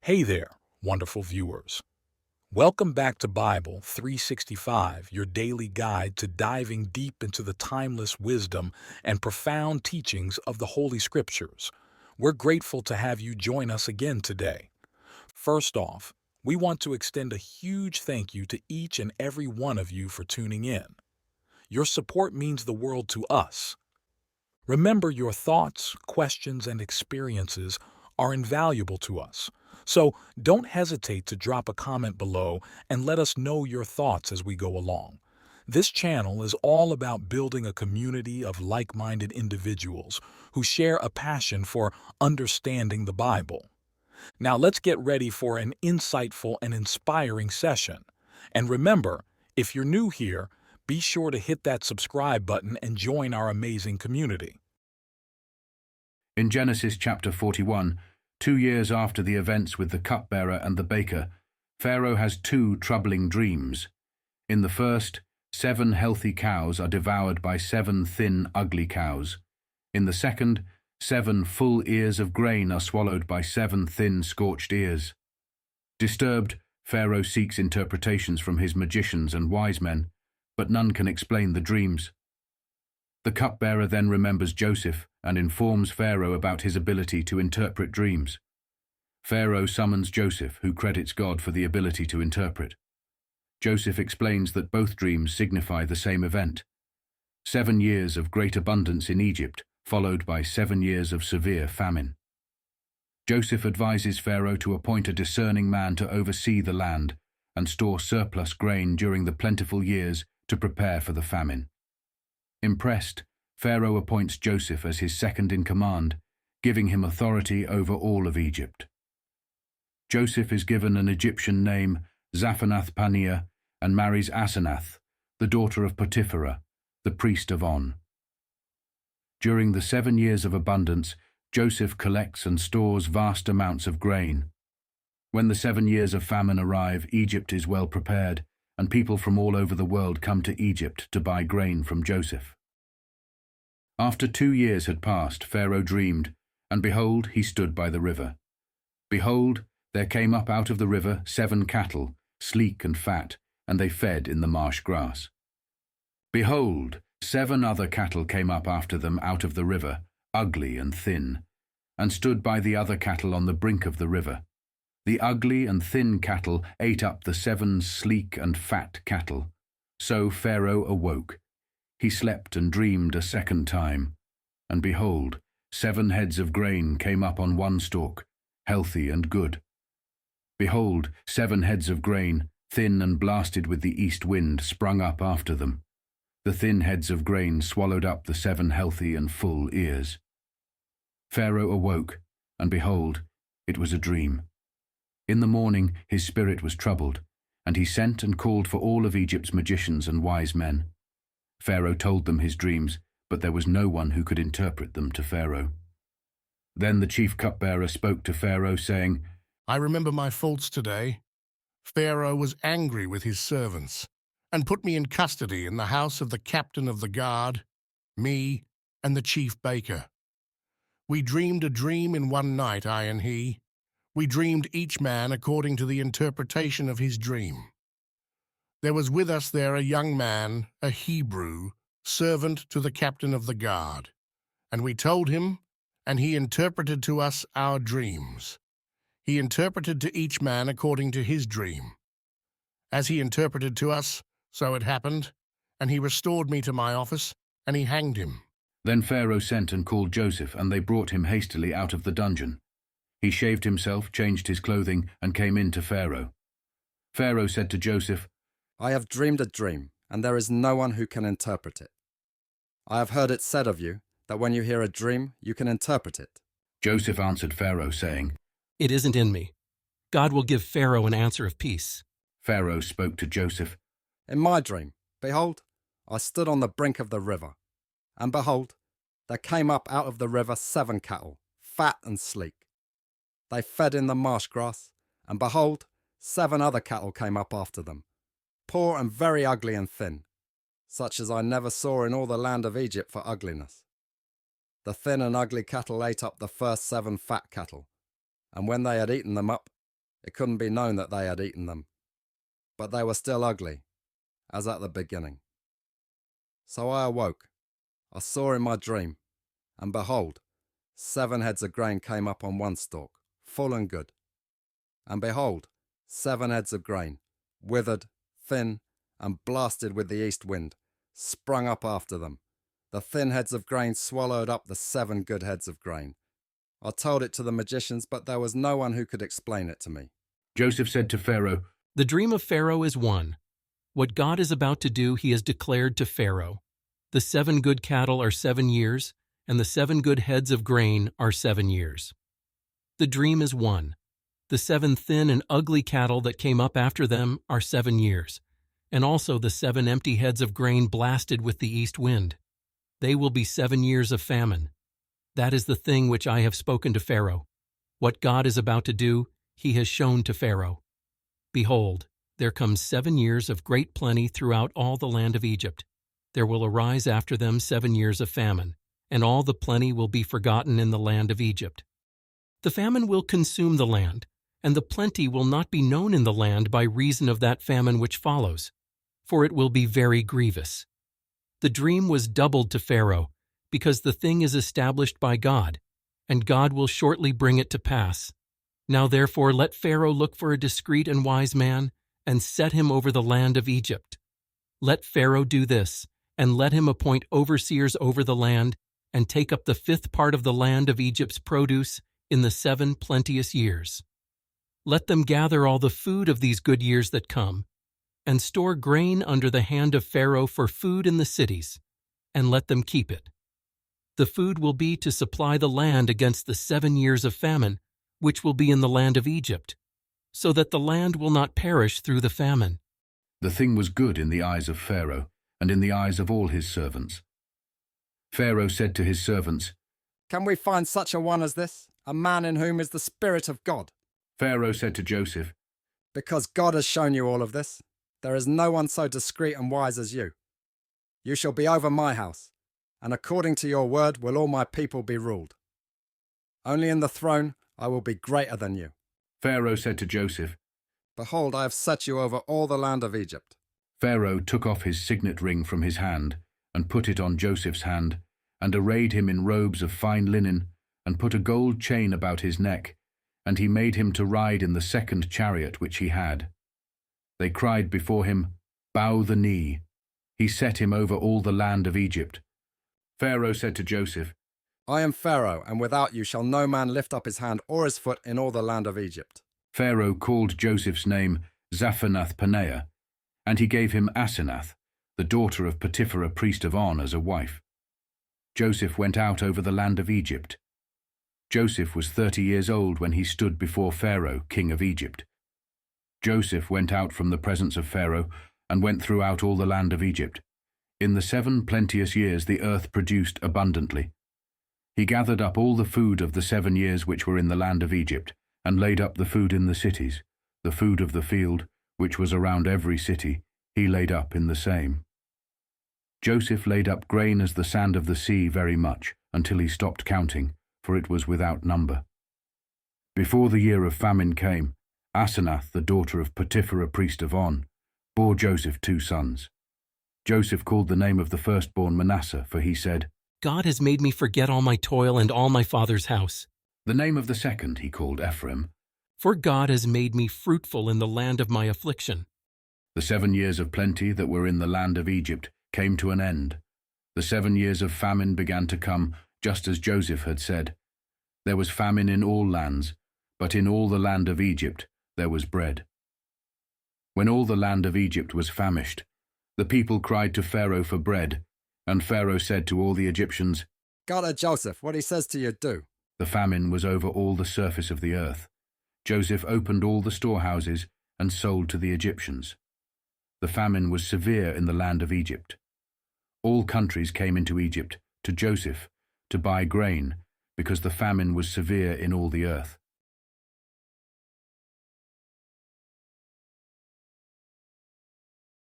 Hey there, wonderful viewers. Welcome back to Bible 365, your daily guide to diving deep into the timeless wisdom and profound teachings of the Holy Scriptures. We're grateful to have you join us again today. First off, we want to extend a huge thank you to each and every one of you for tuning in. Your support means the world to us. Remember, your thoughts, questions, and experiences are invaluable to us. So don't hesitate to drop a comment below and let us know your thoughts as we go along. This channel is all about building a community of like-minded individuals who share a passion for understanding the Bible. Now let's get ready for an insightful and inspiring session. And remember, if you're new here, be sure to hit that subscribe button and join our amazing community. In Genesis chapter 41, 2 years after the events with the cupbearer and the baker, Pharaoh has two troubling dreams. In the first, 7 healthy cows are devoured by 7 thin, ugly cows. In the second, 7 full ears of grain are swallowed by 7 thin, scorched ears. Disturbed, Pharaoh seeks interpretations from his magicians and wise men, but none can explain the dreams. The cupbearer then remembers Joseph and informs Pharaoh about his ability to interpret dreams. Pharaoh summons Joseph, who credits God for the ability to interpret. Joseph explains that both dreams signify the same event: 7 years of great abundance in Egypt, followed by 7 years of severe famine. Joseph advises Pharaoh to appoint a discerning man to oversee the land and store surplus grain during the plentiful years to prepare for the famine. Impressed, Pharaoh appoints Joseph as his second in command, giving him authority over all of Egypt. Joseph is given an Egyptian name, Zaphenath-Paneah, and marries Asenath, the daughter of Potiphera, the priest of On. During the 7 years of abundance, Joseph collects and stores vast amounts of grain. When the 7 years of famine arrive, Egypt is well prepared, and people from all over the world come to Egypt to buy grain from Joseph. After 2 years had passed, Pharaoh dreamed, and behold, he stood by the river. Behold, there came up out of the river 7 cattle, sleek and fat, and they fed in the marsh grass. Behold, 7 other cattle came up after them out of the river, ugly and thin, and stood by the other cattle on the brink of the river. The ugly and thin cattle ate up the 7 sleek and fat cattle. So Pharaoh awoke. He slept and dreamed a second time. And behold, 7 heads of grain came up on one stalk, healthy and good. Behold, 7 heads of grain, thin and blasted with the east wind, sprung up after them. The thin heads of grain swallowed up the 7 healthy and full ears. Pharaoh awoke, and behold, it was a dream. In the morning his spirit was troubled, and he sent and called for all of Egypt's magicians and wise men. Pharaoh told them his dreams, but there was no one who could interpret them to Pharaoh. Then the chief cupbearer spoke to Pharaoh, saying, I remember my faults today. Pharaoh was angry with his servants, and put me in custody in the house of the captain of the guard, me and the chief baker. We dreamed a dream in one night, I and he. We dreamed each man according to the interpretation of his dream. There was with us there a young man, a Hebrew, servant to the captain of the guard. And we told him, and he interpreted to us our dreams. He interpreted to each man according to his dream. As he interpreted to us, so it happened, and he restored me to my office, and he hanged him. Then Pharaoh sent and called Joseph, and they brought him hastily out of the dungeon. He shaved himself, changed his clothing, and came in to Pharaoh. Pharaoh said to Joseph, I have dreamed a dream, and there is no one who can interpret it. I have heard it said of you that when you hear a dream, you can interpret it. Joseph answered Pharaoh, saying, It isn't in me. God will give Pharaoh an answer of peace. Pharaoh spoke to Joseph, In my dream, behold, I stood on the brink of the river, and behold, there came up out of the river 7 cattle, fat and sleek. They fed in the marsh grass, and behold, 7 other cattle came up after them, poor and very ugly and thin, such as I never saw in all the land of Egypt for ugliness. The thin and ugly cattle ate up the first 7 fat cattle, and when they had eaten them up, it couldn't be known that they had eaten them. But they were still ugly, as at the beginning. So I awoke. I saw in my dream, and behold, 7 heads of grain came up on one stalk, full and good. And behold, 7 heads of grain, withered, thin, and blasted with the east wind, sprung up after them. The thin heads of grain swallowed up the 7 good heads of grain. I told it to the magicians, but there was no one who could explain it to me. Joseph said to Pharaoh, The dream of Pharaoh is one. What God is about to do, he has declared to Pharaoh. The 7 good cattle are 7 years, and the 7 good heads of grain are 7 years. The dream is one. The 7 thin and ugly cattle that came up after them are 7 years, and also the 7 empty heads of grain blasted with the east wind. They will be 7 years of famine. That is the thing which I have spoken to Pharaoh. What God is about to do, he has shown to Pharaoh. Behold, there comes 7 years of great plenty throughout all the land of Egypt. There will arise after them 7 years of famine, and all the plenty will be forgotten in the land of Egypt. The famine will consume the land, and the plenty will not be known in the land by reason of that famine which follows, for it will be very grievous. The dream was doubled to Pharaoh, because the thing is established by God, and God will shortly bring it to pass. Now therefore let Pharaoh look for a discreet and wise man, and set him over the land of Egypt. Let Pharaoh do this, and let him appoint overseers over the land, and take up the 5th part of the land of Egypt's produce in the 7 plenteous years. Let them gather all the food of these good years that come, and store grain under the hand of Pharaoh for food in the cities, and let them keep it. The food will be to supply the land against the 7 years of famine, which will be in the land of Egypt, so that the land will not perish through the famine. The thing was good in the eyes of Pharaoh, and in the eyes of all his servants. Pharaoh said to his servants, Can we find such a one as this, a man in whom is the Spirit of God? Pharaoh said to Joseph, Because God has shown you all of this, there is no one so discreet and wise as you. You shall be over my house, and according to your word will all my people be ruled. Only in the throne I will be greater than you. Pharaoh said to Joseph, Behold, I have set you over all the land of Egypt. Pharaoh took off his signet ring from his hand, and put it on Joseph's hand, and arrayed him in robes of fine linen, and put a gold chain about his neck, and he made him to ride in the 2nd chariot which he had. They cried before him, Bow the knee. He set him over all the land of Egypt. Pharaoh said to Joseph, I am Pharaoh, and without you shall no man lift up his hand or his foot in all the land of Egypt. Pharaoh called Joseph's name Zaphenath-Paneah, and he gave him Asenath, the daughter of Potiphera, priest of On, as a wife. Joseph went out over the land of Egypt. Joseph was 30 years old when he stood before Pharaoh, king of Egypt. Joseph went out from the presence of Pharaoh, and went throughout all the land of Egypt. In the 7 plenteous years the earth produced abundantly. He gathered up all the food of the 7 years which were in the land of Egypt, and laid up the food in the cities. The food of the field, which was around every city, he laid up in the same. Joseph laid up grain as the sand of the sea very much, until he stopped counting, for it was without number. Before the year of famine came, Asenath, the daughter of Potiphera, priest of On, bore Joseph 2 sons. Joseph called the name of the firstborn Manasseh, for he said, God has made me forget all my toil and all my father's house. The name of the second he called Ephraim. For God has made me fruitful in the land of my affliction. The 7 years of plenty that were in the land of Egypt came to an end. The 7 years of famine began to come, just as Joseph had said. There was famine in all lands, but in all the land of Egypt there was bread. When all the land of Egypt was famished, the people cried to Pharaoh for bread, and Pharaoh said to all the Egyptians, Go to Joseph, what he says to you do. The famine was over all the surface of the earth. Joseph opened all the storehouses and sold to the Egyptians. The famine was severe in the land of Egypt. All countries came into Egypt to Joseph to buy grain, because the famine was severe in all the earth.